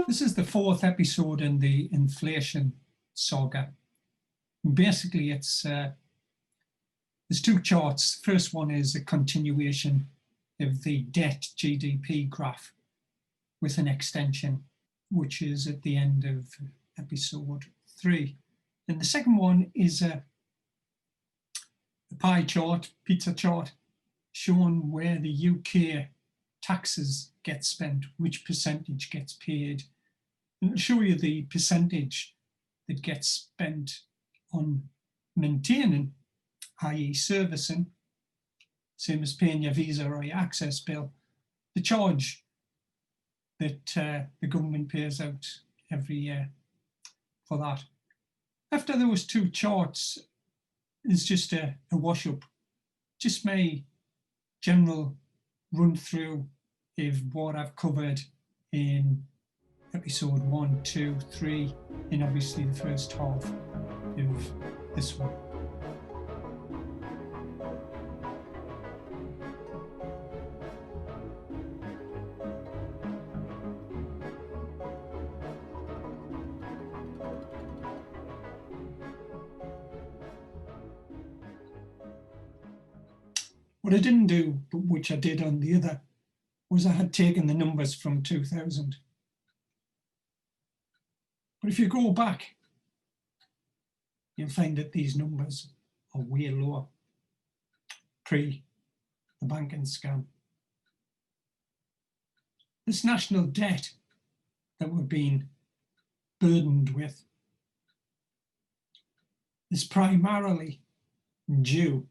This is the fourth episode in the inflation saga. Basically, there's two charts. First one is a continuation of the debt GDP graph with an extension, which is at the end of episode 3. And the second one is a pie chart, pizza chart, showing where the UK taxes get spent, which percentage gets paid. And I'll show you the percentage that gets spent on maintaining, i.e. servicing, same as paying your Visa or your access bill, the charge that the government pays out every year for that. After those two charts is just a wash-up, just my general run through of what I've covered in episode 1, 2, 3, and obviously the first half of this one. What I didn't do, but which I did on the other, was I had taken the numbers from 2000. But if you go back, you'll find that these numbers are way lower, pre the banking scam. This national debt that we're being burdened with is primarily due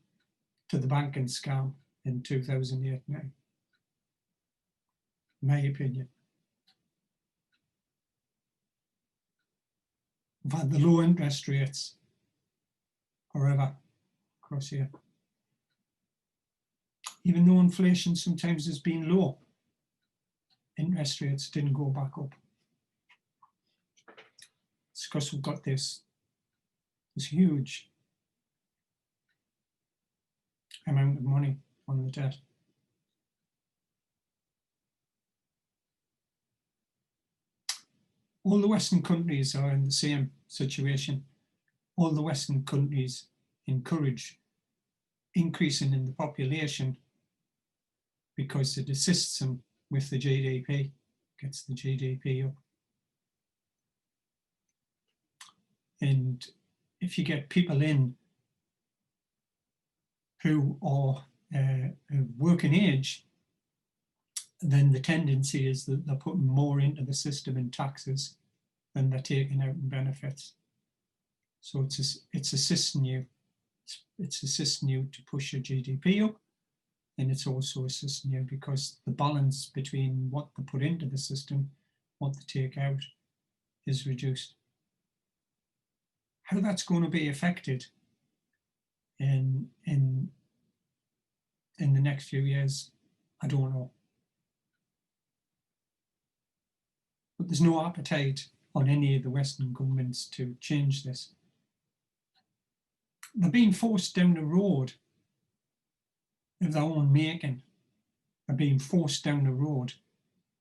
to the banking scam in 2008-9, in my opinion. We've had the low interest rates forever across here. Even though inflation sometimes has been low, interest rates didn't go back up. It's because we've got this huge amount of money on the debt. All the Western countries are in the same situation. All the Western countries encourage increasing in the population because it assists them with the GDP, gets the GDP up. And if you get people in who are working age, then the tendency is that they're putting more into the system in taxes than they're taking out in benefits. So it's assisting you. It's assisting you to push your GDP up, and it's also assisting you because the balance between what they put into the system, what they take out, is reduced. How that's going to be affected in the next few years, I don't know. But there's no appetite on any of the Western governments to change this. They're being forced down the road of their own making. They're being forced down the road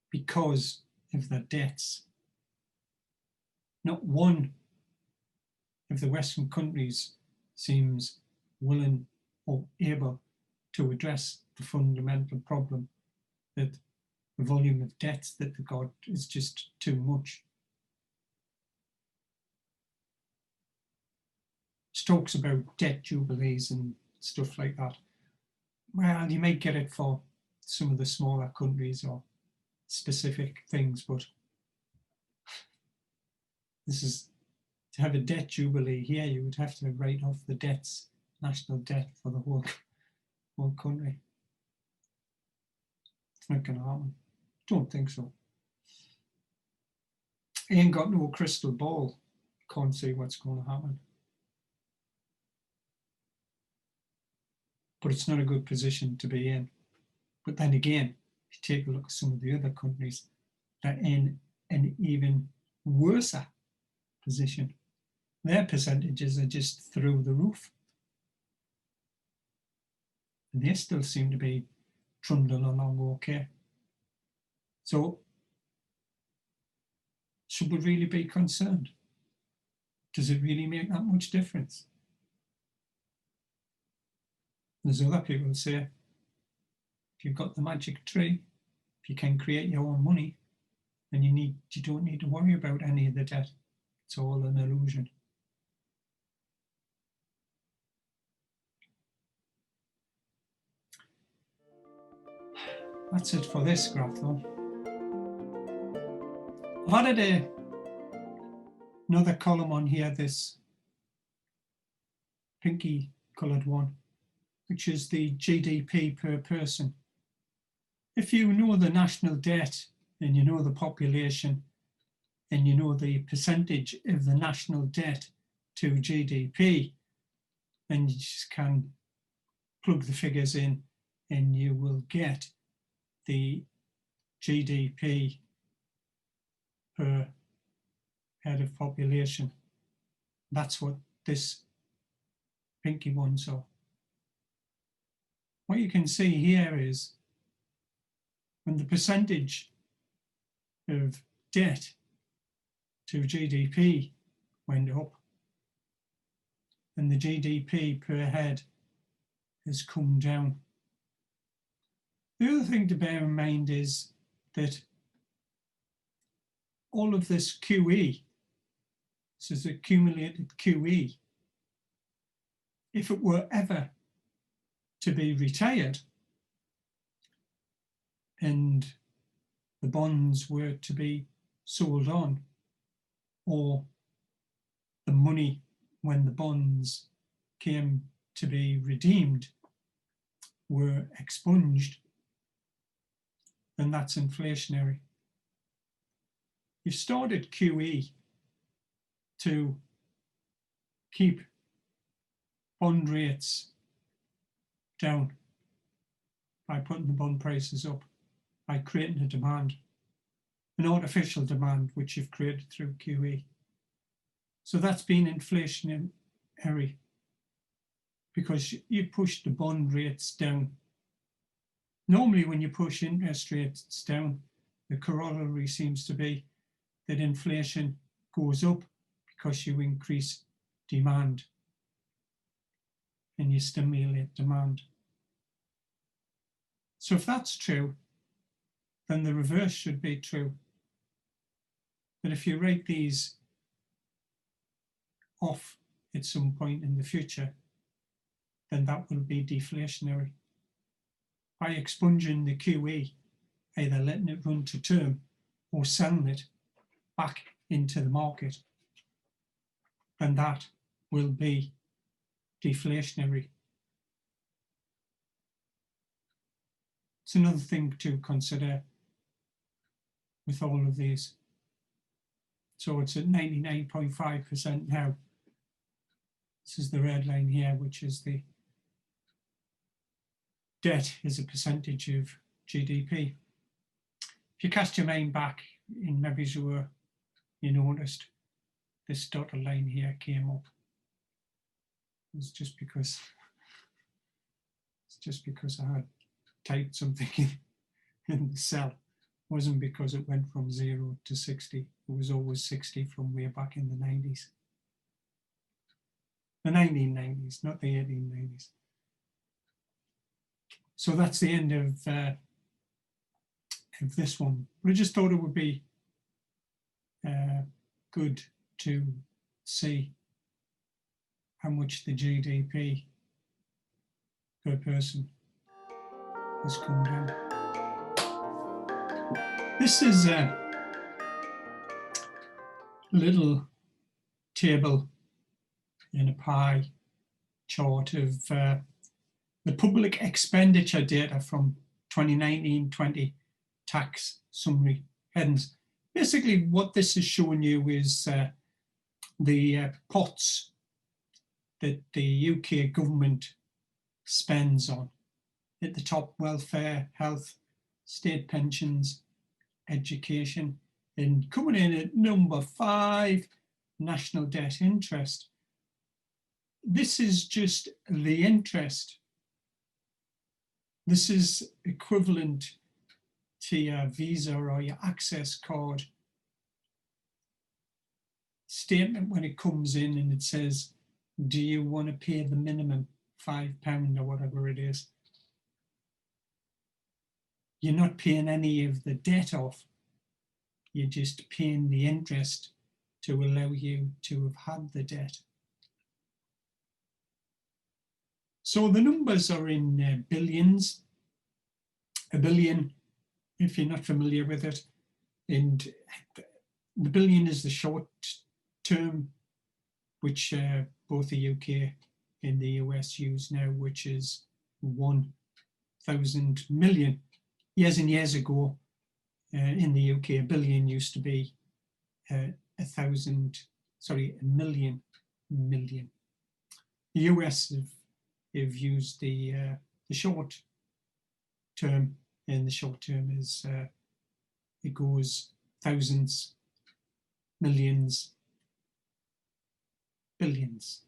because of their debts. Not one of the Western countries seems willing or able to address the fundamental problem that the volume of debts that they've got is just too much. It talks about debt jubilees and stuff like that. Well, you might get it for some of the smaller countries or specific things, but this is to have a debt jubilee here, you would have to write off the debts, national debt for the whole country. It's not going to happen. Don't think so. I ain't got no crystal ball. Can't see what's going to happen. But it's not a good position to be in. But then again, if you take a look at some of the other countries, they're in an even worse position. Their percentages are just through the roof. And they still seem to be trundling along okay. So Should we really be concerned? Does it really make that much difference? There's other people who say, if you've got the magic tree, if you can create your own money, then you don't need to worry about any of the debt. It's all an illusion. That's it for this graph though. I've added another column on here, this pinky coloured one, which is the GDP per person. If you know the national debt and you know the population and you know the percentage of the national debt to GDP, then you just can plug the figures in and you will get the GDP per head of population. That's what this pinky one saw. What you can see here is when the percentage of debt to GDP went up, and the GDP per head has come down. The other thing to bear in mind is that all of this QE, this is accumulated QE, if it were ever to be retired and the bonds were to be sold on, or the money when the bonds came to be redeemed were expunged, then that's inflationary. You've started QE to keep bond rates down by putting the bond prices up, by creating a demand, an artificial demand which you've created through QE. So that's been inflationary because you push the bond rates down. Normally when you push interest rates down, the corollary seems to be that inflation goes up because you increase demand and you stimulate demand. So if that's true, then the reverse should be true. That if you write these off at some point in the future, then that will be deflationary. By expunging the QE, either letting it run to term or selling it back into the market, then that will be deflationary. It's another thing to consider with all of these. So it's at 99.5% now. This is the red line here, which is the debt as a percentage of GDP. If you cast your mind back in maybe you noticed this dotted line here came up. It's just because I had typed something in the cell. It wasn't because it went from 0 to 60. It was always 60 from way back in the 90s. The 1990s, not the 1890s. So that's the end of this one. But I just thought it would be good to see how much the GDP per person has come down. This is a little table in a pie chart of the public expenditure data from 2019-20 tax summary headings. Basically, what this is showing you is the pots that the UK government spends on. At the top, welfare, health, state pensions, education, and coming in at number 5, national debt interest. This is just the interest. This is equivalent to your Visa or your Access card statement when it comes in and it says, do you want to pay the minimum £5 or whatever it is? You're not paying any of the debt off. You're just paying the interest to allow you to have had the debt. So the numbers are in billions. A billion, if you're not familiar with it, and the billion is the short term, which both the UK and the US use now, which is 1,000 million. Years and years ago, in the UK, a billion used to be a million. The US have used the short term, and the short term is it goes thousands, millions, billions.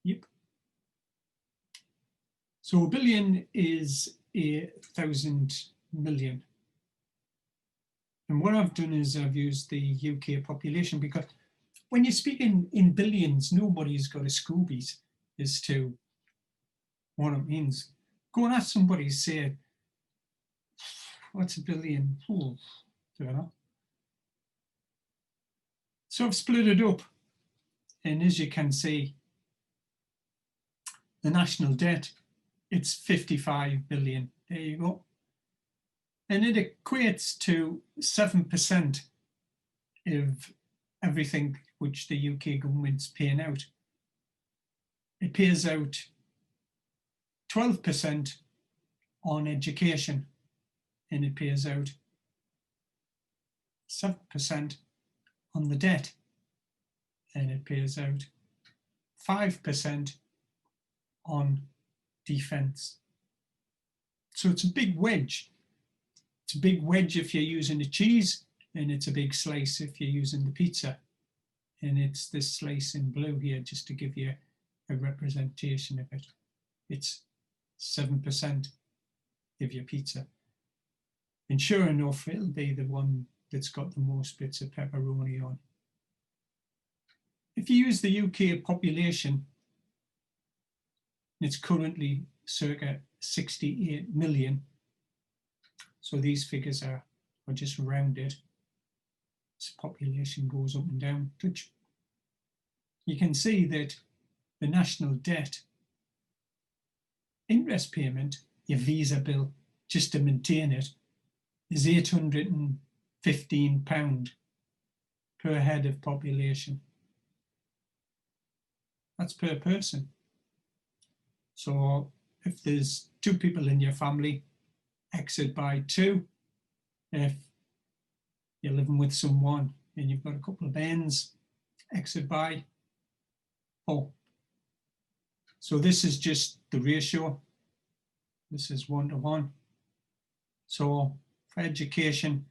Yep. So a billion is 1,000 million. And what I've done is I've used the UK population, because when you speak in billions, nobody's got a Scoobies as to what it means. Go and ask somebody, say, what's a billion? Oh, I don't know. So I've split it up. And as you can see, the national debt, it's 55 billion. There you go. And it equates to 7% of everything which the UK government's paying out. It pays out 12% on education, and it pays out 7% on the debt, and it pays out 5% on defence. So it's a big wedge. It's a big wedge if you're using the cheese, and it's a big slice if you're using the pizza. And it's this slice in blue here, just to give you a representation of it. It's 7% of your pizza. And sure enough, it'll be the one that's got the most bits of pepperoni on. If you use the UK population, it's currently circa 68 million. So these figures are just rounded. As population goes up and down. You can see that the national debt interest payment, your visa bill, just to maintain it, is £815 per head of population. That's per person. So if there's 2 people in your family, exit by 2. If you're living with someone and you've got a couple of ends, exit by 4. So this is just the ratio. This is 1-to-1. So for education,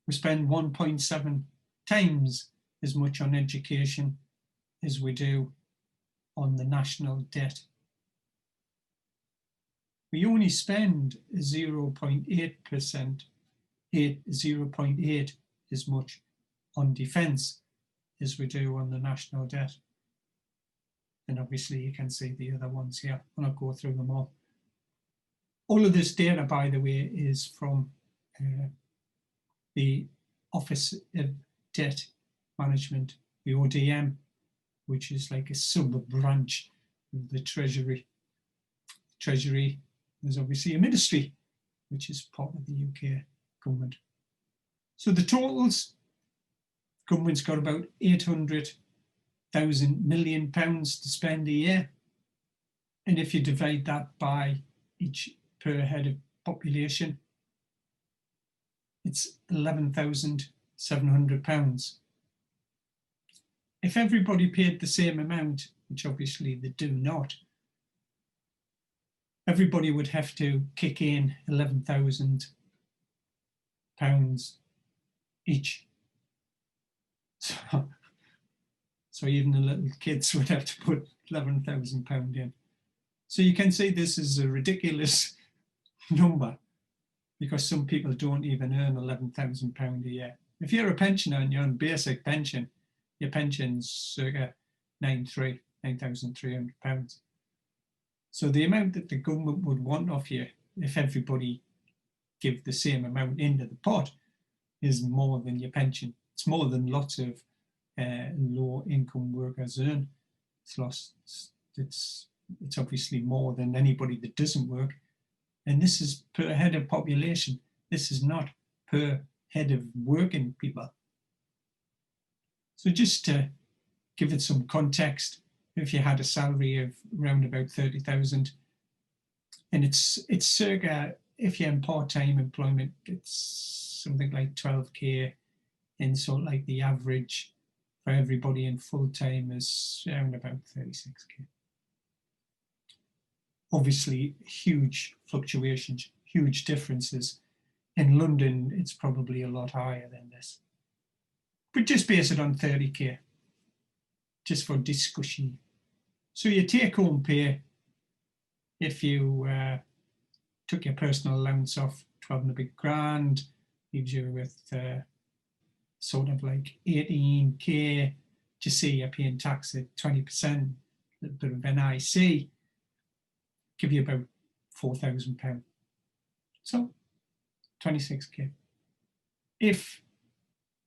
we spend 1.7 times as much on education as we do on the national debt. We only spend 0.8%, 0.8 as much on defence as we do on the national debt. And obviously you can see the other ones here. I'll not go through them all. All of this data, by the way, is from the Office of Debt Management, the ODM, which is like a sub-branch of the Treasury. Treasury is obviously a ministry, which is part of the UK government. So the totals, government's got about £800,000 million to spend a year. And if you divide that by each per head of population, it's £11,700. If everybody paid the same amount, which obviously they do not, everybody would have to kick in £11,000 each. So even the little kids would have to put £11,000 in. So you can see this is a ridiculous number. because some people don't even earn £11,000 a year. If you're a pensioner and you're on basic pension, your pension's circa £9,300. So the amount that the government would want off you, if everybody give the same amount into the pot, is more than your pension. It's more than lots of low income workers earn. It's obviously more than anybody that doesn't work. And this is per head of population. This is not per head of working people. So just to give it some context, if you had a salary of around about 30,000, and it's circa, if you're in part-time employment, it's something like 12k, and so like the average for everybody in full-time is around about 36k. Obviously, huge fluctuations, huge differences. In London, it's probably a lot higher than this. But just base it on 30k, just for discussion. So your take-home pay, if you took your personal allowance off 12 and a bit grand, leaves you with sort of like 18k. Just say you're paying tax at 20%, a bit of NIC, give you about £4,000. So 26k. If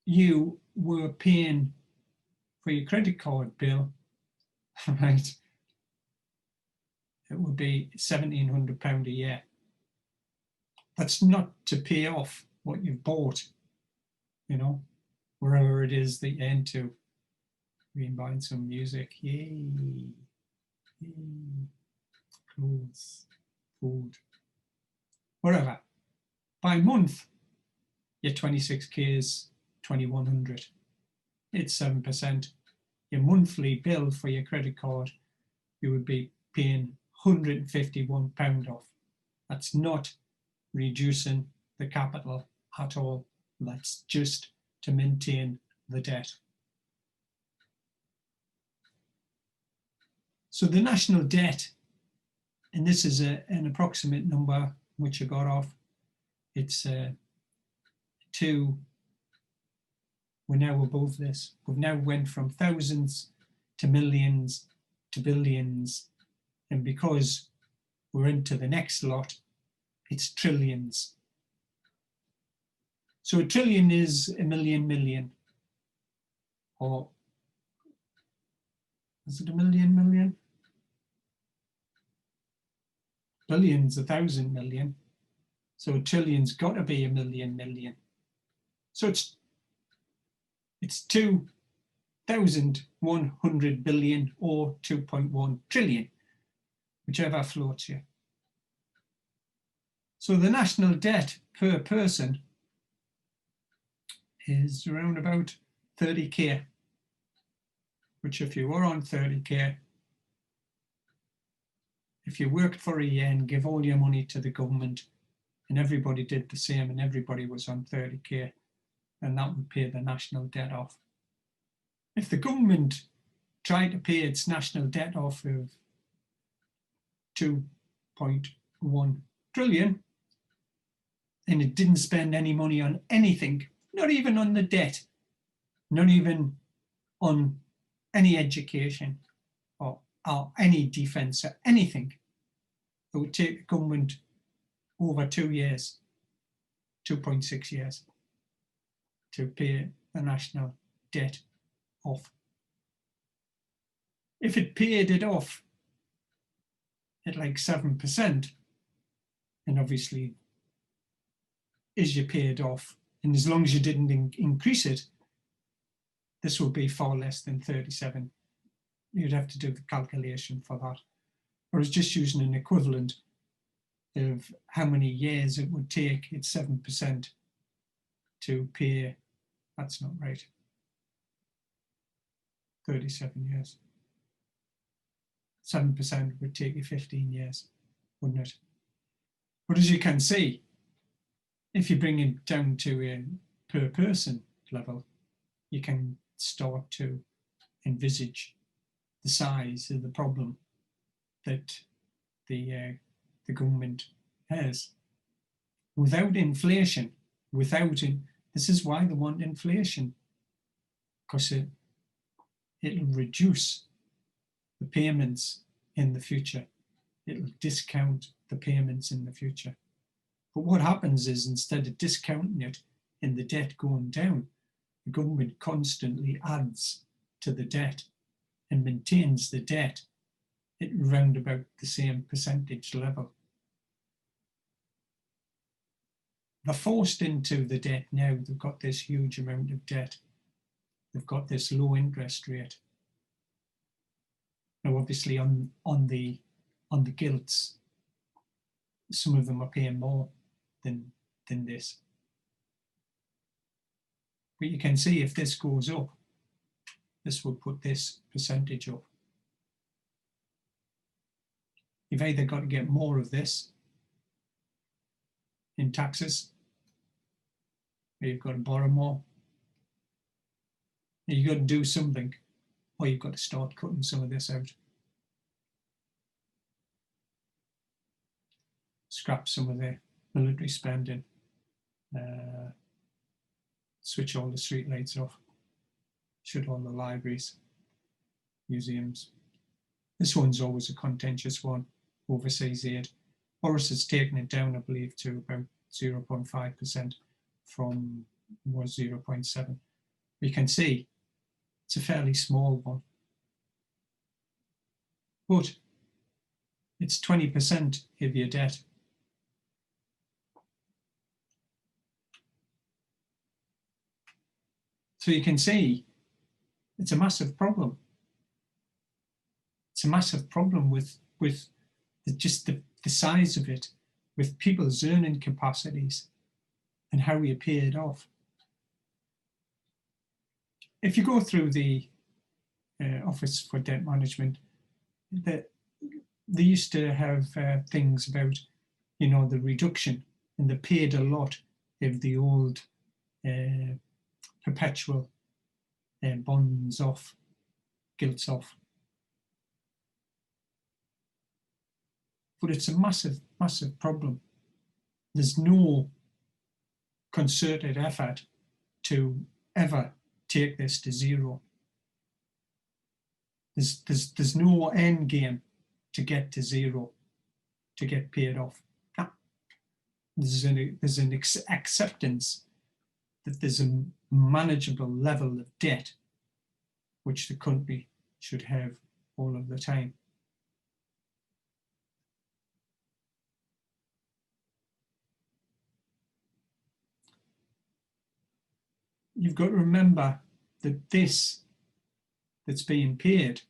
you were paying for your credit card bill, right, it would be £1,700 a year. That's not to pay off what you've bought, you know, wherever it is that you're into. You've been buying some music, yay, yay, clothes, food, whatever. By month, your 26k is 2,100. It's 7%. Your monthly bill for your credit card, you would be paying £151 off. That's not reducing the capital at all. That's just to maintain the debt. So the national debt, and this is an approximate number which I got off, it's we're now above this. We've now went from thousands to millions to billions, and because we're into the next lot, it's trillions. So a trillion is a million, or is it a million? Billion's 1,000 million. So a trillion's got to be a million. So it's 2,100 billion or 2.1 trillion, whichever floats you. So the national debt per person is around about 30k, which if you were on 30k, if you worked for a year and give all your money to the government and everybody did the same and everybody was on 30k, then that would pay the national debt off. If the government tried to pay its national debt off of 2.1 trillion and it didn't spend any money on anything, not even on the debt, not even on any education or any defence or anything, it would take the government over 2 years, 2.6 years, to pay the national debt off. If it paid it off at like 7%, and obviously as you pay it off, and as long as you didn't increase it, this would be far less than 37. You'd have to do the calculation for that. Or it's just using an equivalent of how many years it would take, it's 7% to pay, that's not right, 37 years. 7% would take you 15 years, wouldn't it? But as you can see, if you bring it down to a per person level, you can start to envisage the size of the problem that the government has without inflation, this is why they want inflation, because it'll reduce the payments in the future. It'll discount the payments in the future. But what happens is, instead of discounting it in the debt going down, the government constantly adds to the debt and maintains the debt at round about the same percentage level. They're forced into the debt now. They've got this huge amount of debt. They've got this low interest rate. Now, obviously, on the gilts, some of them are paying more than this. But you can see if this goes up, this will put this percentage up. You've either got to get more of this in taxes, or you've got to borrow more. You've got to do something, or you've got to start cutting some of this out. Scrap some of the military spending, switch all the street lights off, shut all the libraries, museums. This one's always a contentious one, overseas aid. Boris has taken it down, I believe, to about 0.5% from was 0.7. You can see it's a fairly small one, but it's 20% of your debt. So you can see it's a massive problem. It's a massive problem with just the size of it, with people's earning capacities and how you pay it off. If you go through the Office for Debt Management, they used to have things about, the reduction, and they paid a lot of the old perpetual bonds off, gilts off. But it's a massive, massive problem. There's no concerted effort to ever take this to zero. There's no end game to get to zero, to get paid off. There's an acceptance that there's a manageable level of debt which the country should have all of the time. You've got to remember that this that's being paid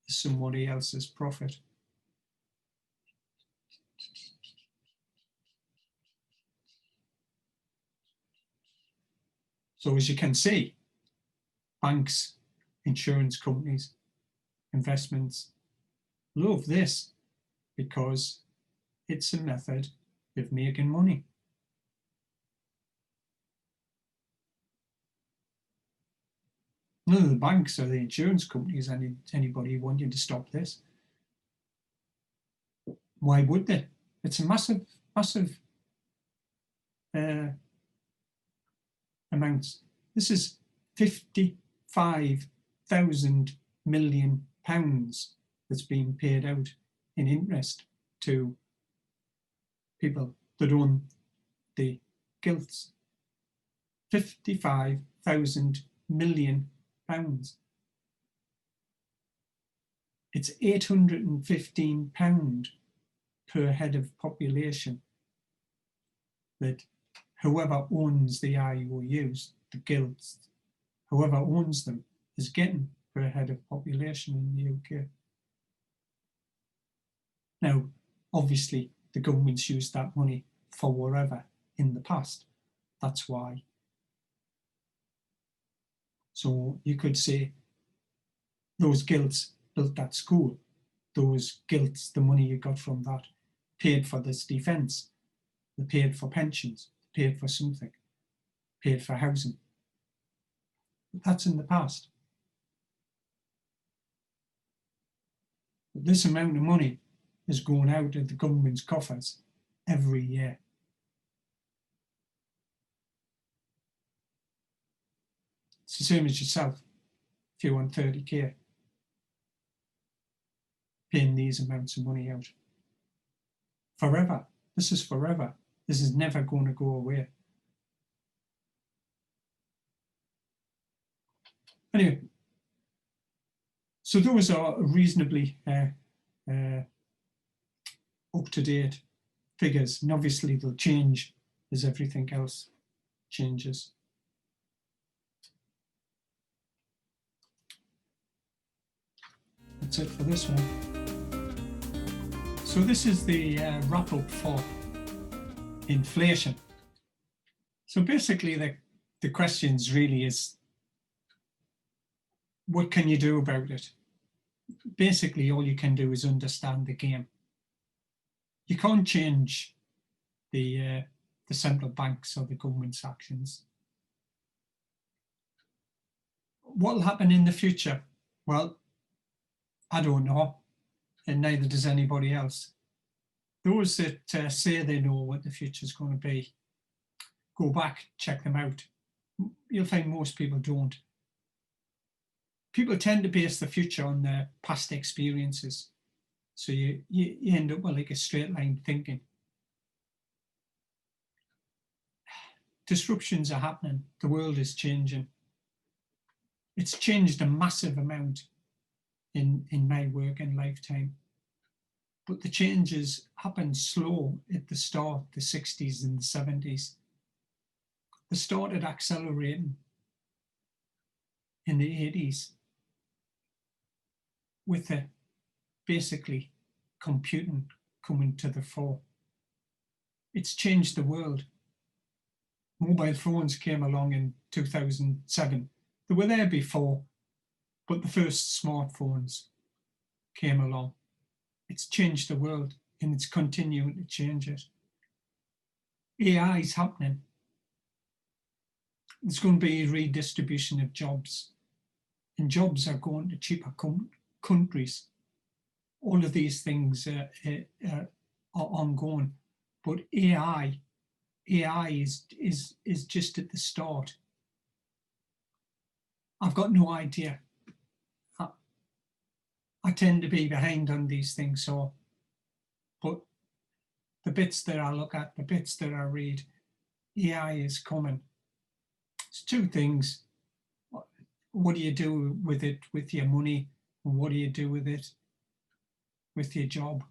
is somebody else's profit. So as you can see, banks, insurance companies, investments love this because it's a method of making money. None of the banks or the insurance companies, anybody wanting to stop this. Why would they? It's a massive, massive amounts. This is £55,000 million that's being paid out in interest to people that own the gilts. £55,000 million. It's £815 per head of population that whoever owns the IOUs, the gilts, whoever owns them is getting per head of population in the UK. Now, obviously, the government's used that money for whatever in the past. That's why. So you could say those gilts built that school. Those gilts, the money you got from that, paid for this defence. They paid for pensions, paid for something, paid for housing. But that's in the past. But this amount of money is going out of the government's coffers every year. It's the same as yourself. If you want 30k, paying these amounts of money out. Forever. This is forever. This is never going to go away. Anyway, so those are reasonably up-to-date figures, and obviously they'll change as everything else changes. That's it for this one. So this is the wrap-up for inflation. So basically the questions really is, what can you do about it? Basically all you can do is understand the game. You can't change the central banks or the government's actions. What will happen in the future? Well, I don't know, and neither does anybody else. Those that say they know what the future is going to be, go back, check them out. You'll find most people don't. People tend to base the future on their past experiences. So you end up with like a straight line thinking. Disruptions are happening. The world is changing. It's changed a massive amount in my working lifetime. But the changes happened slow at the start, the 60s and the 70s. They started accelerating in the 80s with basically computing coming to the fore. It's changed the world. Mobile phones came along in 2007. They were there before, but the first smartphones came along. It's changed the world and it's continuing to change it. AI is happening. There's going to be a redistribution of jobs, and jobs are going to cheaper countries. All of these things are ongoing, but AI is just at the start. I've got no idea. I tend to be behind on these things, but the bits that I look at, the bits that I read, AI is coming. It's two things. What do you do with it, with your money? And what do you do with it, with your job?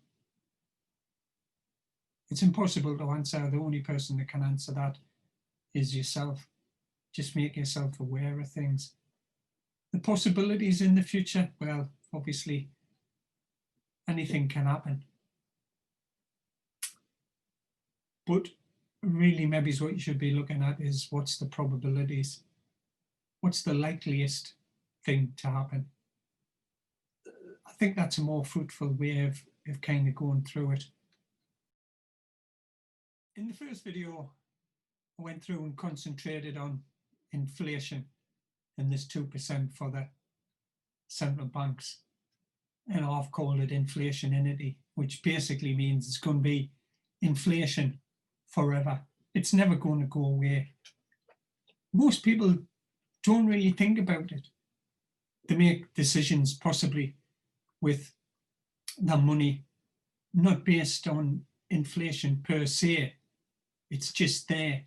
It's impossible to answer. The only person that can answer that is yourself. Just make yourself aware of things. The possibilities in the future, well, obviously, anything can happen. But really, maybe what you should be looking at is what's the probabilities? What's the likeliest thing to happen? I think that's a more fruitful way of kind of going through it. In the first video, I went through and concentrated on inflation and this 2% for the central banks. And I've called it inflationity, which basically means it's going to be inflation forever. It's never going to go away. Most people don't really think about it. They make decisions possibly with their money not based on inflation per se. It's just there.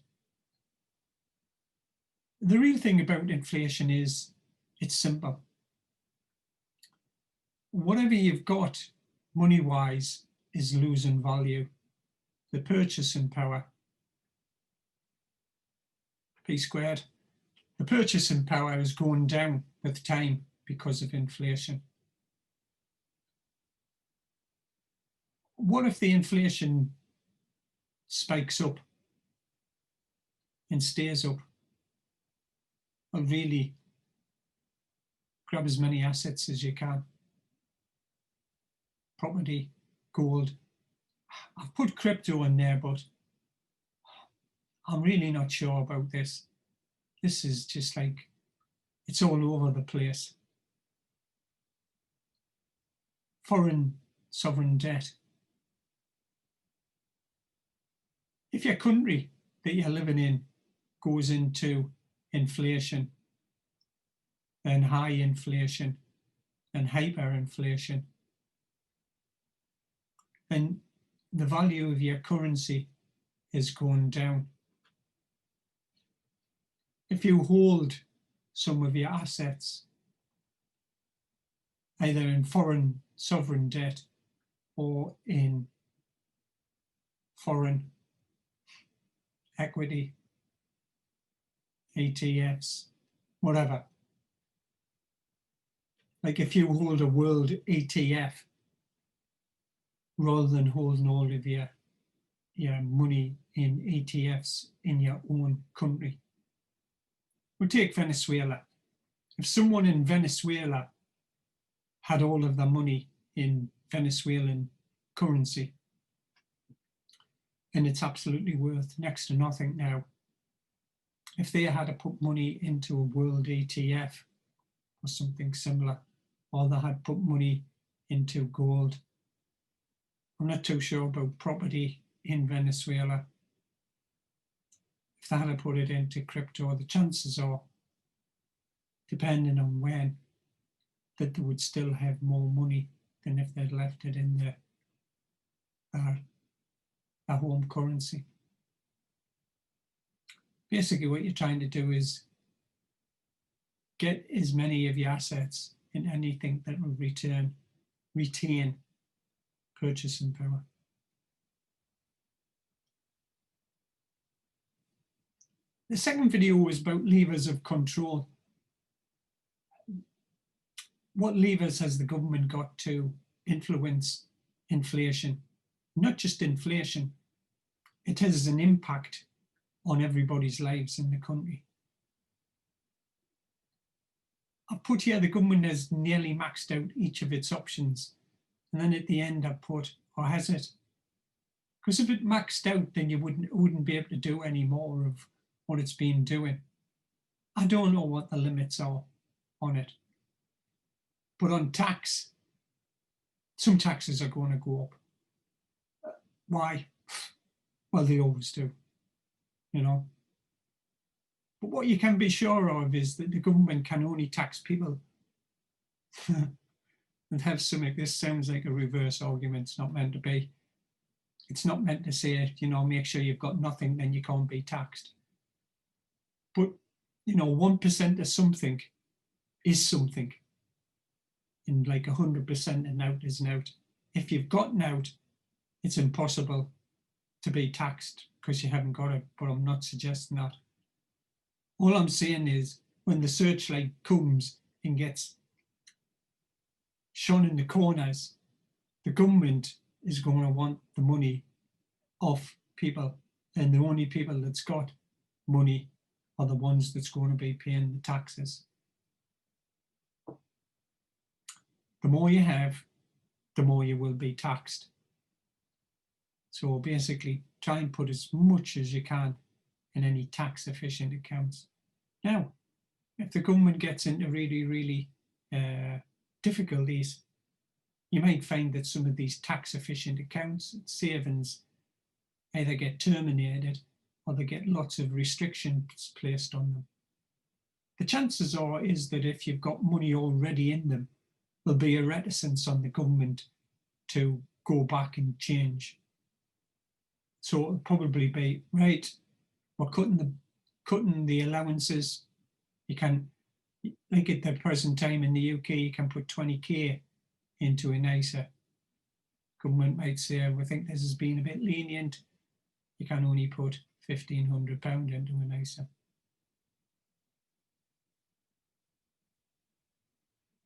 The real thing about inflation is it's simple. Whatever you've got money-wise is losing value. The purchasing power, P squared, the purchasing power is going down with time because of inflation. What if the inflation spikes up and stays up? Well, really, grab as many assets as you can. Property, gold. I've put crypto in there, but I'm really not sure about this. This is just like, it's all over the place. Foreign sovereign debt. if your country that you're living in goes into inflation, then high inflation and hyperinflation, then the value of your currency is going down. If you hold some of your assets either in foreign sovereign debt or in foreign equity, ETFs, whatever. Like if you hold a world ETF rather than holding all of your money in ETFs in your own country. We'll take Venezuela. If someone in Venezuela had all of their money in Venezuelan currency, and it's absolutely worth next to nothing now, if they had to put money into a world ETF or something similar, or they had put money into gold, I'm not too sure about property in Venezuela. If they had to put it into crypto, the chances are, depending on when, that they would still have more money than if they'd left it in their home currency. Basically, what you're trying to do is get as many of your assets in anything that will retain purchasing power. The second video was about levers of control. What levers has the government got to influence inflation? Not just inflation, it has an impact on everybody's lives in the country. I've put here the government has nearly maxed out each of its options. And then at the end I've put, or has it? Because if it maxed out, then you wouldn't be able to do any more of what it's been doing. I don't know what the limits are on it. But on tax, some taxes are going to go up. Why? Well, they always do, you know. But what you can be sure of is that the government can only tax people and have something. This sounds like a reverse argument. It's not meant to be. It's not meant to say, you know, make sure you've got nothing, then you can't be taxed. But, you know, 1% of something is something. And like 100% an out is an out. If you've got an out, it's impossible to be taxed because you haven't got it, but I'm not suggesting that. All I'm saying is when the searchlight comes and gets shone in the corners, the government is going to want the money off people, and the only people that's got money are the ones that's going to be paying the taxes. The more you have, the more you will be taxed. So basically, try and put as much as you can in any tax efficient accounts. Now, if the government gets into really, really difficulties, you might find that some of these tax efficient accounts, savings, either get terminated or they get lots of restrictions placed on them. The chances are is that if you've got money already in them, there'll be a reticence on the government to go back and change. So it'll probably be, right, we're cutting the allowances. You can, like at the present time in the UK, you can put 20k into an ISA. Government might say, we think this has been a bit lenient. You can only put £1,500 into an ISA.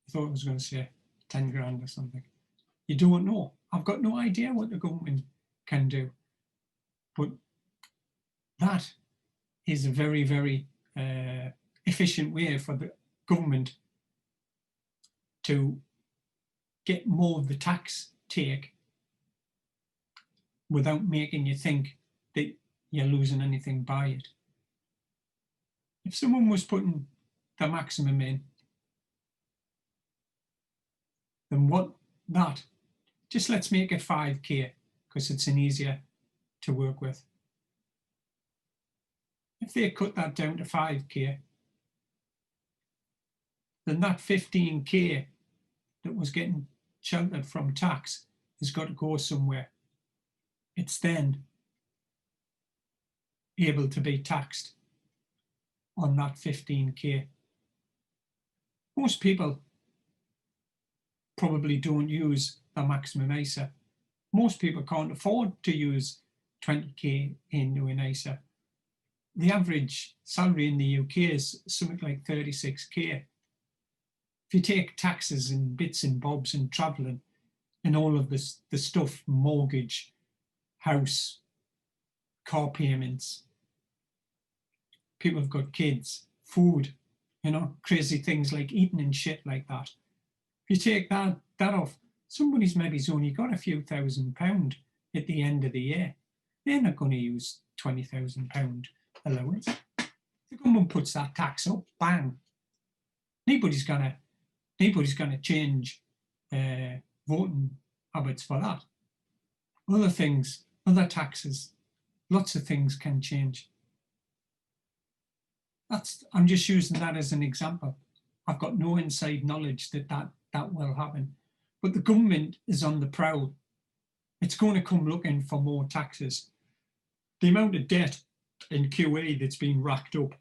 I thought I was going to say 10 grand or something. You don't know. I've got no idea what the government can do. But that is a very, very efficient way for the government to get more of the tax take without making you think that you're losing anything by it. If someone was putting the maximum in, then just let's make it 5k because it's an easier to work with. If they cut that down to 5k, then that 15k that was getting sheltered from tax has got to go somewhere. It's then able to be taxed on that 15k. Most people probably don't use the maximum ISA. Most people can't afford to use 20k into an ISA. The average salary in the UK is something like 36k. If you take taxes and bits and bobs and travelling and all of this, the stuff, mortgage, house, car payments, people have got kids, food, crazy things like eating and shit like that. If you take that off, somebody's maybe's only got a few £1,000 at the end of the year. They're not going to use £20,000 allowance. The government puts that tax up, bang. Nobody's gonna change voting habits for that. Other things, other taxes, lots of things can change. I'm just using that as an example. I've got no inside knowledge that will happen. But the government is on the prowl. It's going to come looking for more taxes. The amount of debt in QE that's been racked up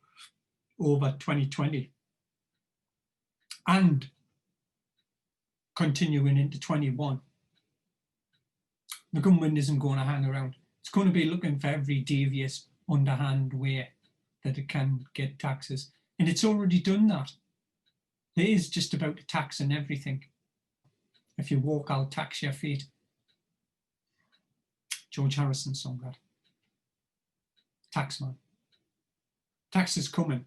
over 2020 and continuing into 21, the government isn't going to hang around. It's going to be looking for every devious, underhand way that it can get taxes. And it's already done that. It is just about the tax and everything. If you walk, I'll tax your feet. George Harrison song that. Taxman. Tax is coming.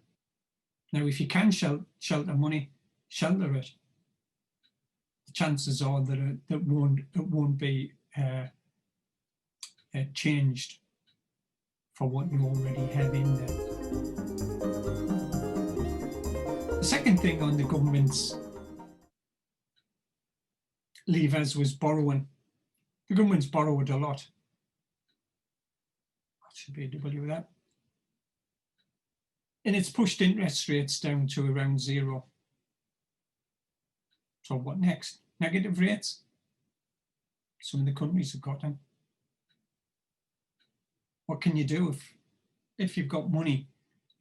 Now, if you can shelter money, shelter it. The chances are that it won't be changed for what you already have in there. The second thing on the government's levers was borrowing. The government's borrowed a lot. That should be a W with that. And it's pushed interest rates down to around zero. So what next? Negative rates? Some of the countries have got them. What can you do if you've got money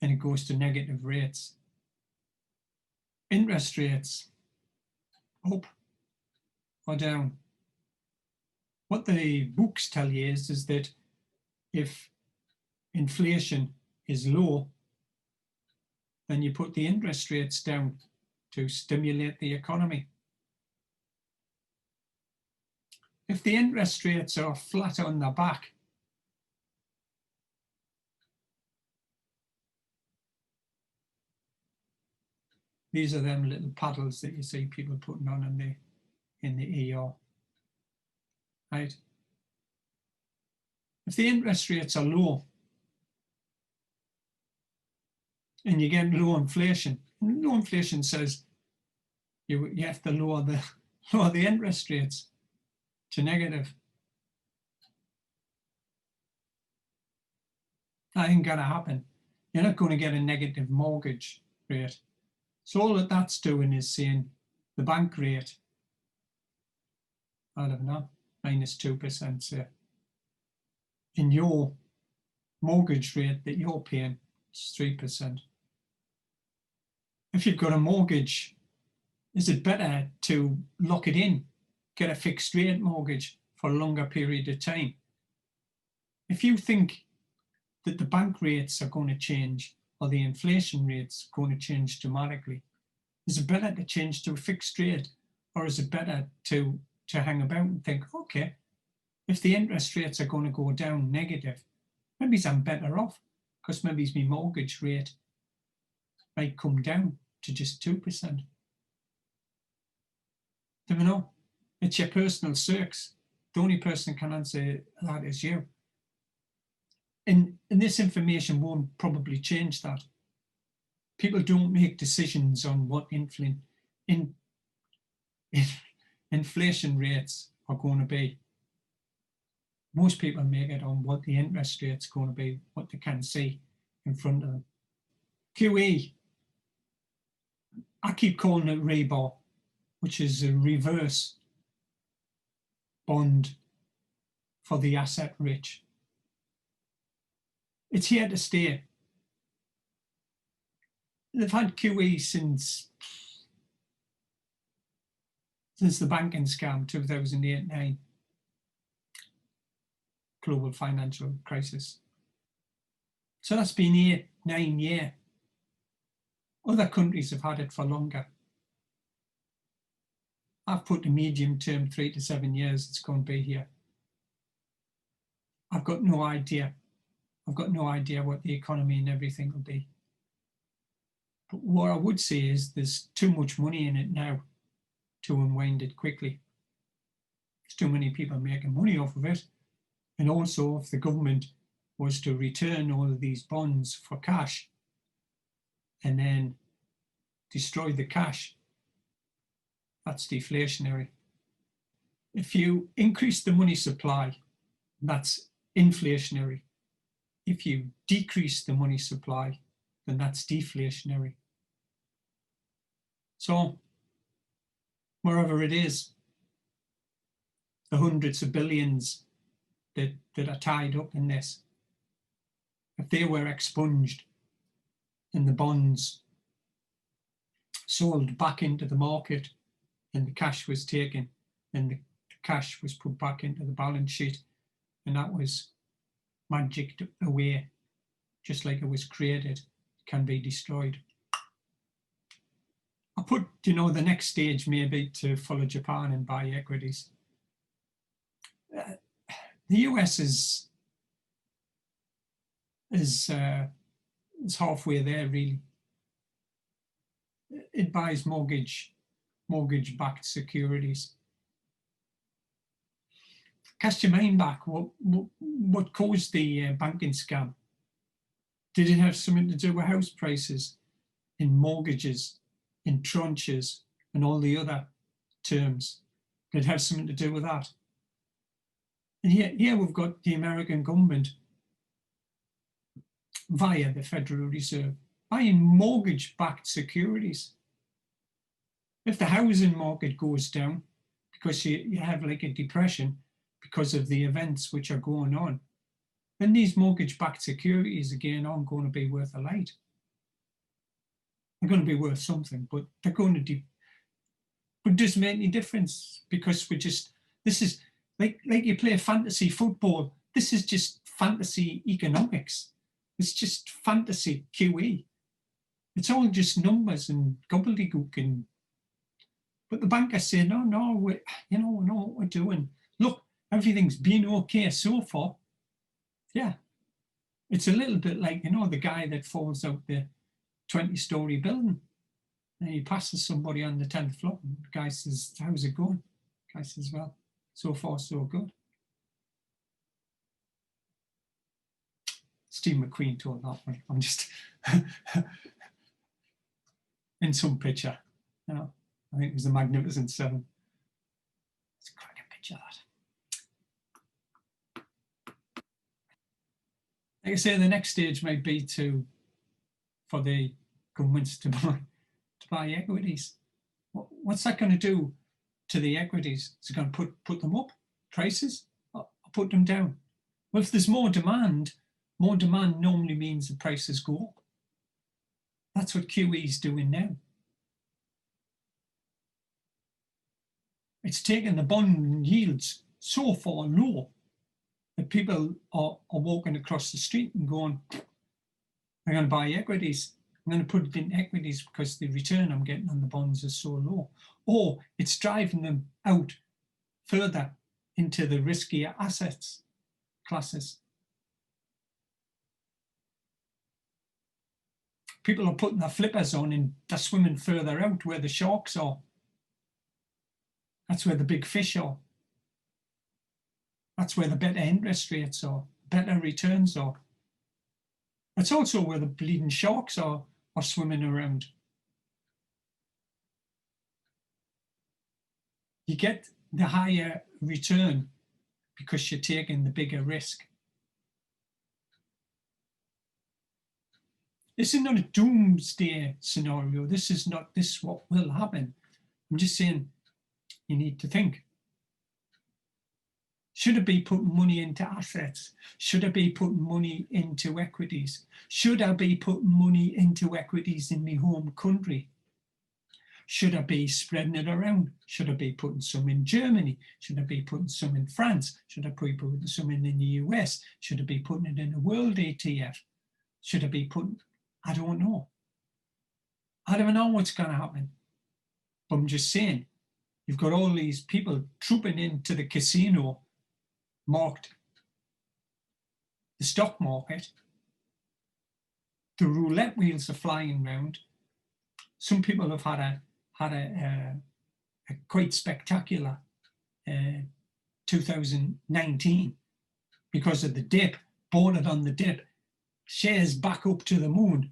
and it goes to negative rates? Interest rates up or down. What the books tell you is that if inflation is low, then you put the interest rates down to stimulate the economy. If the interest rates are flat on their back, these are them little paddles that you see people putting on in the ER, right? If the interest rates are low and you get low inflation says you have to lower the interest rates to negative. That ain't gonna happen. You're not going to get a negative mortgage rate. So all that that's doing is saying the bank rate, I don't know, -2%, say, in your mortgage rate that you're paying is 3%. If you've got a mortgage, is it better to lock it in, get a fixed rate mortgage for a longer period of time? If you think that the bank rates are going to change or the inflation rate's going to change dramatically, is it better to change to a fixed rate, or is it better to hang about and think, okay, if the interest rates are going to go down negative, maybe I'm better off because maybe my mortgage rate might come down to just 2%. Don't know. It's your personal circs. The only person can answer that is you. And this information won't probably change that. People don't make decisions on what inflation rates are going to be. Most people make it on what the interest rate's going to be, what they can see in front of them. QE, I keep calling it rebar, which is a reverse bond for the asset rich. It's here to stay. They've had QE since the banking scam, 2008-9, global financial crisis. So that's been 8-9 years. Other countries have had it for longer. I've put the medium term 3 to 7 years it's going to be here. I've got no idea. I've got no idea what the economy and everything will be. But what I would say is there's too much money in it now to unwind it quickly. There's too many people making money off of it. And also, if the government was to return all of these bonds for cash and then destroy the cash, that's deflationary. If you increase the money supply, that's inflationary. If you decrease the money supply, then that's deflationary. So wherever it is, the hundreds of billions that are tied up in this, if they were expunged and the bonds sold back into the market and the cash was taken and the cash was put back into the balance sheet and that was magicked away just like it was created, it can be destroyed. I put, the next stage maybe to follow Japan and buy equities. The US is halfway there, really. It buys mortgage-backed securities. Cast your mind back. What caused the banking scam? Did it have something to do with house prices, in mortgages, in tranches, and all the other terms? Did it have something to do with that? And here we've got the American government via the Federal Reserve buying mortgage-backed securities. If the housing market goes down because you have like a depression because of the events which are going on, then these mortgage-backed securities again aren't going to be worth a light. They're going to be worth something, but they're going to but it doesn't make any difference because this is like you play fantasy football. This is just fantasy economics. It's just fantasy QE. It's all just numbers and gobbledygook. But the bankers say, no, we know what we're doing. Look, everything's been okay so far. Yeah. It's a little bit like, the guy that falls out the 20-story building and he passes somebody on the 10th floor. And the guy says, how's it going? The guy says, well, so far, so good. Steve McQueen told that one. I'm just in some picture, I think it was the Magnificent Seven. It's a cracking picture, that. Like I say, the next stage might be for the governments to buy equities. What's that going to do to the equities? Is it going to put them up, prices, or put them down? Well, if there's more demand normally means the prices go up. That's what QE is doing now. It's taken the bond yields so far low that people are walking across the street and going, I'm going to buy equities. I'm going to put it in equities because the return I'm getting on the bonds is so low. Or it's driving them out further into the riskier assets classes. People are putting their flippers on and they're swimming further out where the sharks are. That's where the big fish are. That's where the better interest rates are, better returns are. That's also where the bleeding sharks are swimming around. You get the higher return because you're taking the bigger risk. This is not a doomsday scenario. This is not this what will happen. I'm just saying you need to think. Should I be putting money into assets? Should I be putting money into equities? Should I be putting money into equities in my home country? Should I be spreading it around? Should I be putting some in Germany? Should I be putting some in France? Should I be putting some in the US? Should I be putting it in a world ETF? Should I be putting, I don't know. I don't know what's going to happen. But I'm just saying, you've got all these people trooping into the casino marked, the stock market. The roulette wheels are flying around. Some people have had a quite spectacular 2019 because of the dip, bought it on the dip, shares back up to the moon.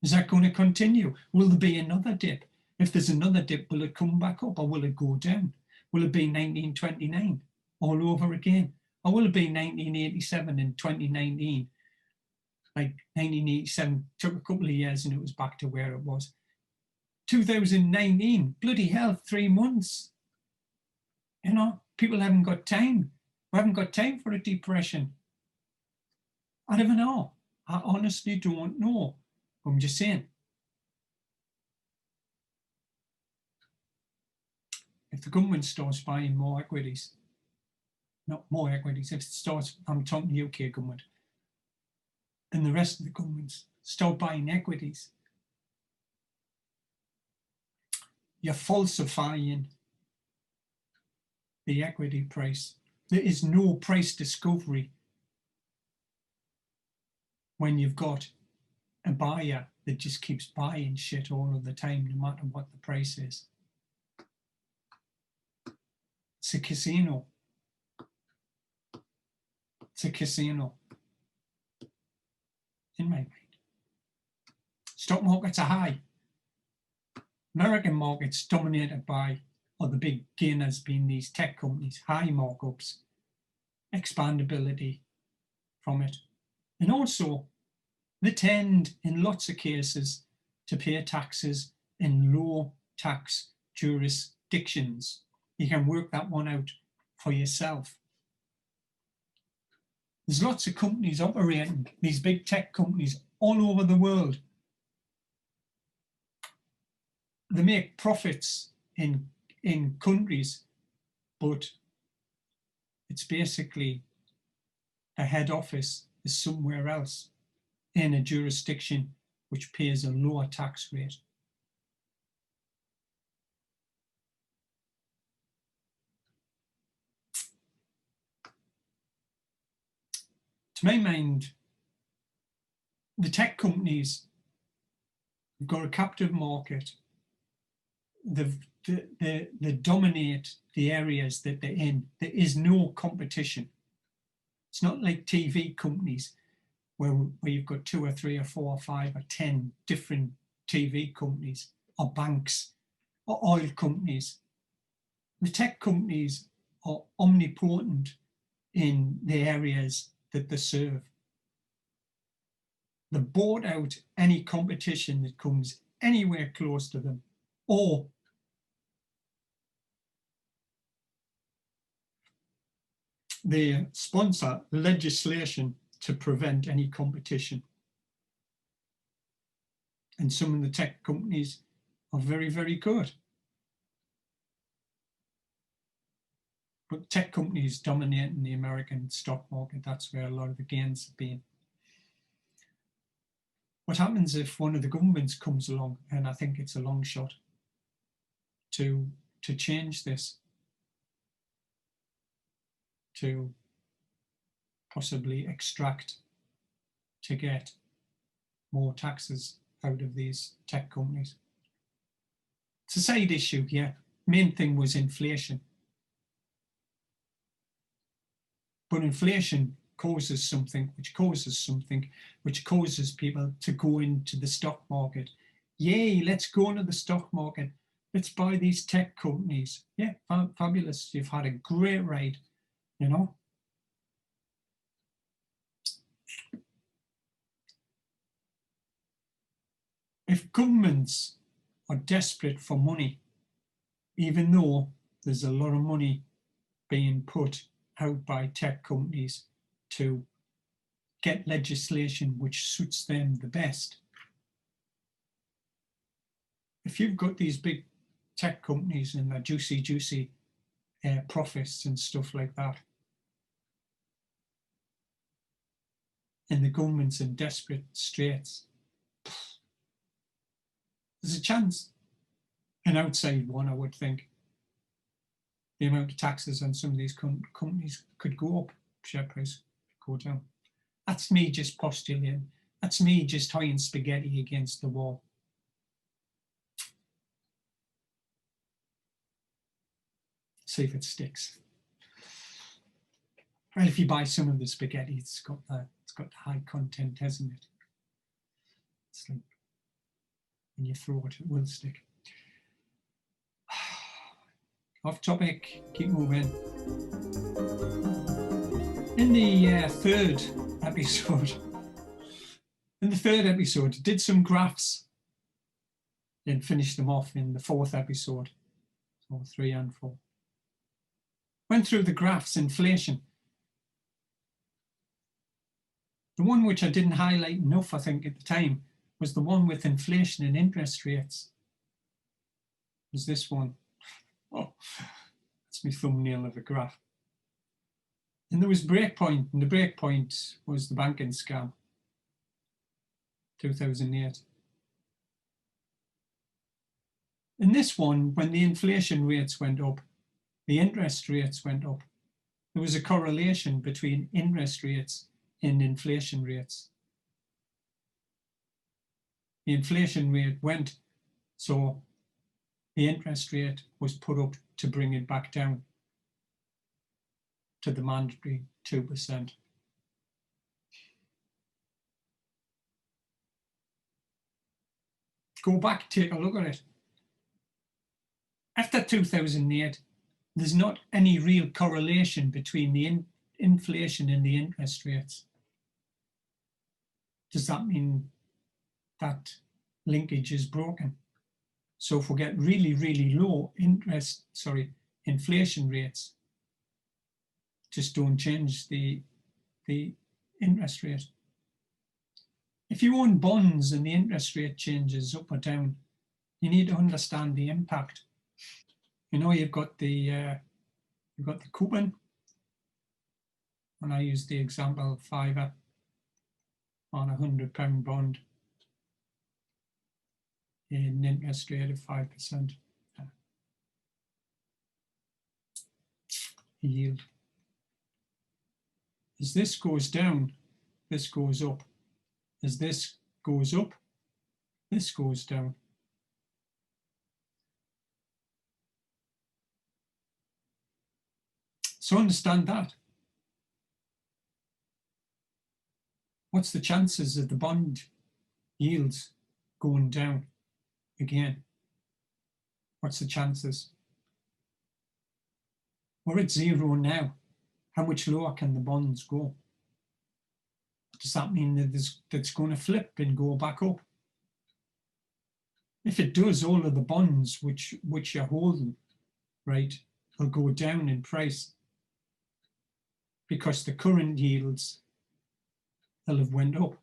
Is that going to continue? Will there be another dip? If there's another dip, will it come back up or will it go down? Will it be 1929 all over again? Or will it be 1987 and 2019? Like 1987 took a couple of years and it was back to where it was. 2019, bloody hell, 3 months. You know, people haven't got time. We haven't got time for a depression. I don't know. I honestly don't know. I'm just saying. If the government starts buying more equities, not more equities, if it starts, I'm talking the UK government, and the rest of the governments start buying equities, you're falsifying the equity price. There is no price discovery when you've got a buyer that just keeps buying shit all of the time, no matter what the price is. It's a casino. It's a casino. In my mind. Stock markets are high. American markets dominated by, or the big gainers being these tech companies, high markups, expandability from it. And also, they tend, in lots of cases, to pay taxes in low tax jurisdictions. You can work that one out for yourself. There's lots of companies operating, these big tech companies all over the world. They make profits in countries, but it's basically a head office is somewhere else in a jurisdiction which pays a lower tax rate. To my mind, the tech companies have got a captive market. They dominate the areas that they're in. There is no competition. It's not like TV companies where you've got 2 or 3 or 4 or 5 or 10 different TV companies, or banks, or oil companies. The tech companies are omnipotent in the areas that they serve. They bought out any competition that comes anywhere close to them, or they sponsor legislation to prevent any competition. And some of the tech companies are very, very good. But tech companies dominating the American stock market, that's where a lot of the gains have been. What happens if one of the governments comes along, and I think it's a long shot, to change this, to possibly extract, to get more taxes out of these tech companies? It's a side issue here. Main thing was inflation. But inflation causes something, which causes people to go into the stock market. Yay, let's go into the stock market. Let's buy these tech companies. Yeah, fabulous. You've had a great ride, you know. If governments are desperate for money, even though there's a lot of money being put out by tech companies to get legislation which suits them the best. If you've got these big tech companies and their juicy profits and stuff like that, and the government's in desperate straits, there's a chance, an outside one, I would think, the amount of taxes on some of these companies could go up, share price go down. That's me just postulating. That's me just throwing spaghetti against the wall. See if it sticks. Well, if you buy some of the spaghetti, it's got the high content, hasn't it? It's like when you throw it, it will stick. Off topic, keep moving. In the third episode, did some graphs and finished them off in the fourth episode, so 3 and 4. Went through the graphs, inflation. The one which I didn't highlight enough, I think, at the time, was the one with inflation and interest rates. Was this one. Oh, that's my thumbnail of a graph. And there was breakpoint, and the breakpoint was the banking scam, 2008. In this one, when the inflation rates went up, the interest rates went up. There was a correlation between interest rates and inflation rates. The inflation rate went, so the interest rate was put up to bring it back down to the mandatory 2%. Go back, take a look at it. After 2008, there's not any real correlation between the inflation and the interest rates. Does that mean that linkage is broken? So if we get really, really low inflation rates, just don't change the interest rate. If you own bonds and the interest rate changes up or down, you need to understand the impact. You know, you've got the coupon, and I use the example of £5 on a £100 bond, an interest rate of 5% yield. As this goes down, this goes up. As this goes up, this goes down. So understand that. What's the chances of the bond yields going down again? What's the chances? We're at 0 now. How much lower can the bonds go? Does that mean that that's going to flip and go back up? If it does, all of the bonds which you're holding, right, will go down in price because the current yields will have went up.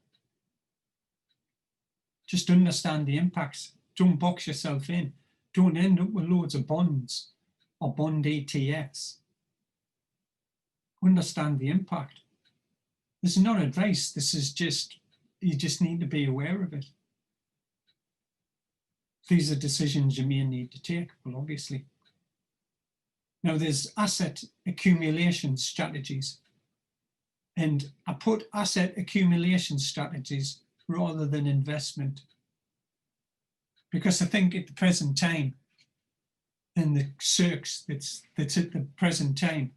Just understand the impacts. Don't box yourself in. Don't end up with loads of bonds or bond ETFs. Understand the impact. This is not advice. This is just, you just need to be aware of it. These are decisions you may need to take, well, obviously. Now, there's asset accumulation strategies. And I put asset accumulation strategies rather than investment, because I think at the present time, in the circs that's at the present time,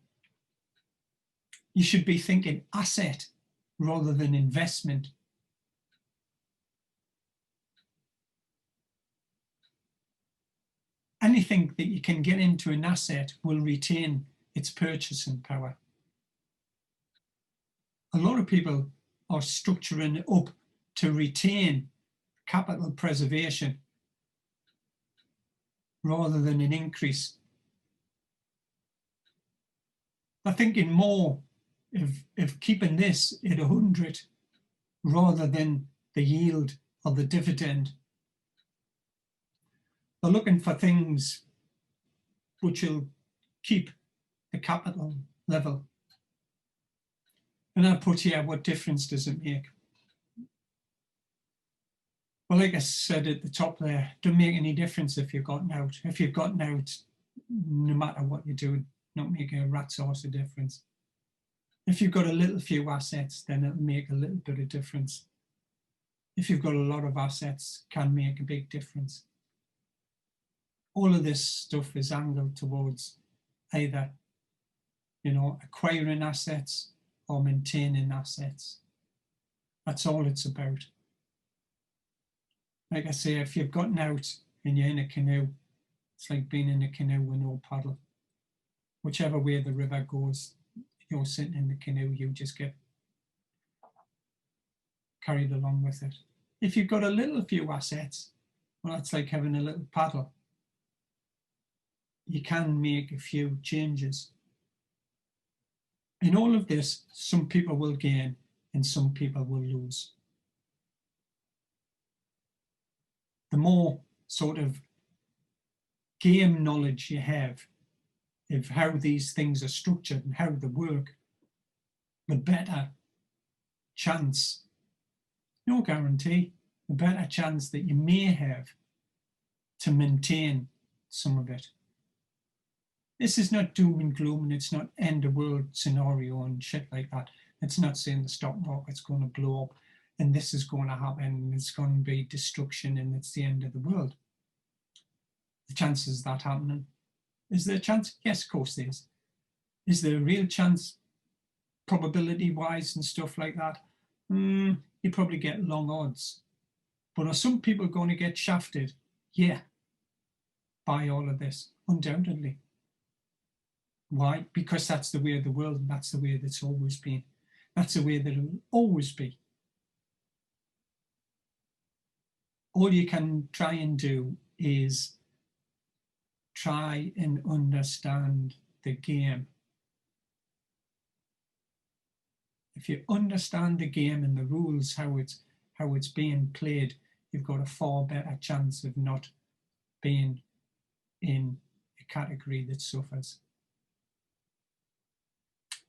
you should be thinking asset rather than investment. Anything that you can get into an asset will retain its purchasing power. A lot of people are structuring it up to retain capital preservation rather than an increase. They're thinking more of keeping this at 100 rather than the yield or the dividend. They're looking for things which will keep the capital level. And I put here, what difference does it make? Well, like I said at the top there, don't make any difference if you've gotten out. If you've gotten out, no matter what you do, not making a rat's horse of difference. If you've got a little few assets, then it'll make a little bit of difference. If you've got a lot of assets, can make a big difference. All of this stuff is angled towards either, acquiring assets or maintaining assets. That's all it's about. Like I say, if you've gotten out and you're in a canoe, it's like being in a canoe with no paddle. Whichever way the river goes, you're sitting in the canoe, you just get carried along with it. If you've got a little few assets, well, it's like having a little paddle. You can make a few changes. In all of this, some people will gain and some people will lose. The more sort of game knowledge you have of how these things are structured and how they work, the better chance, no guarantee, the better chance that you may have to maintain some of it. This is not doom and gloom, and it's not end of world scenario and shit like that. It's not saying the stock market's going to blow up and this is going to happen and it's going to be destruction and it's the end of the world. The chances of that happening, is there a chance? Yes, of course there is. Is there a real chance, probability-wise and stuff like that? You probably get long odds. But are some people going to get shafted? Yeah, by all of this, undoubtedly. Why? Because that's the way of the world, and that's the way that's always been. That's the way that it will always be. All you can try and do is try and understand the game. If you understand the game and the rules, how it's being played, you've got a far better chance of not being in a category that suffers.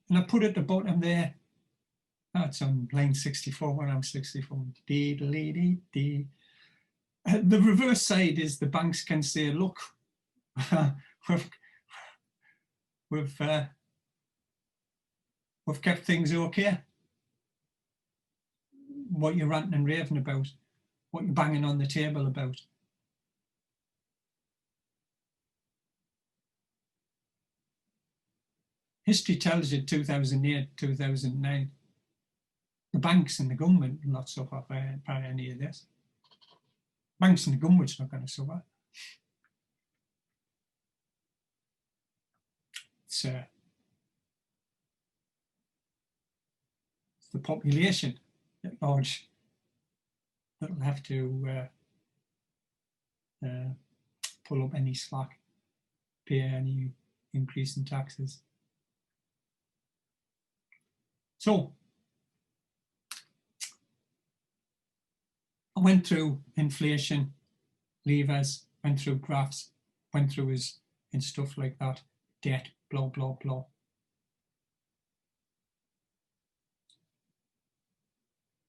And I put at the bottom there, that's on line 64 when I'm 64. The reverse side is the banks can say, look, we've kept things okay. What you're ranting and raving about, what you're banging on the table about. History tells you 2008, 2009, the banks and the government will not suffer by any of this. Banks and the government's not going to suffer. It's the population at large that will have to pull up any slack, pay any increase in taxes. So I went through inflation, levers, went through graphs, went through and stuff like that, debt, blah, blah, blah.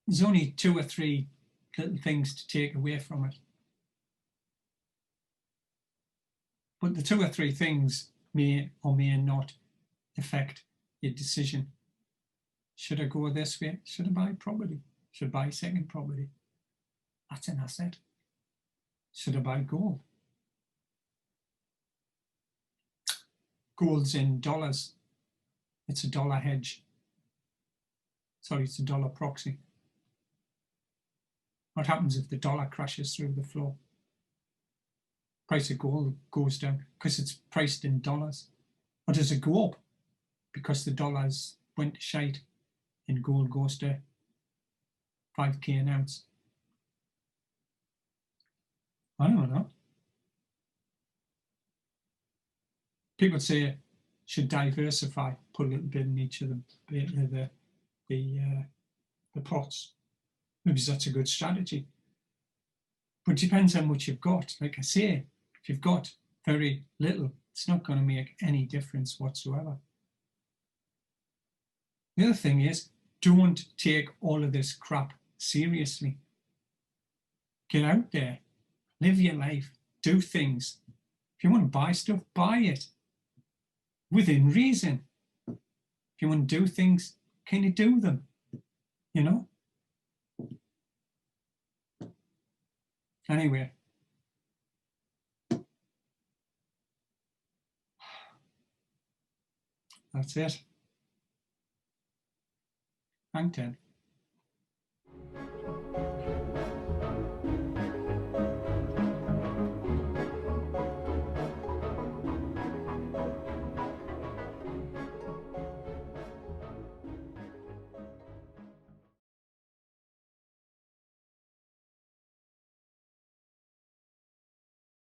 There's only 2 or 3 little things to take away from it. But the 2 or 3 things may or may not affect your decision. Should I go this way? Should I buy property? Should I buy second property? That's an asset. Should I buy gold? Gold's in dollars. It's a dollar hedge. Sorry, it's a dollar proxy. What happens if the dollar crashes through the floor? Price of gold goes down because it's priced in dollars. Or does it go up because the dollars went to shite and gold goes to 5k an ounce? I don't know. People say should diversify, put a little bit in each of them, the pots. Maybe that's a good strategy. But it depends how much you've got. Like I say, if you've got very little, it's not going to make any difference whatsoever. The other thing is, don't take all of this crap seriously. Get out there, live your life, do things. If you want to buy stuff, buy it within reason. If you want to do things, can you do them? You know? Anyway. That's it. Hang 10.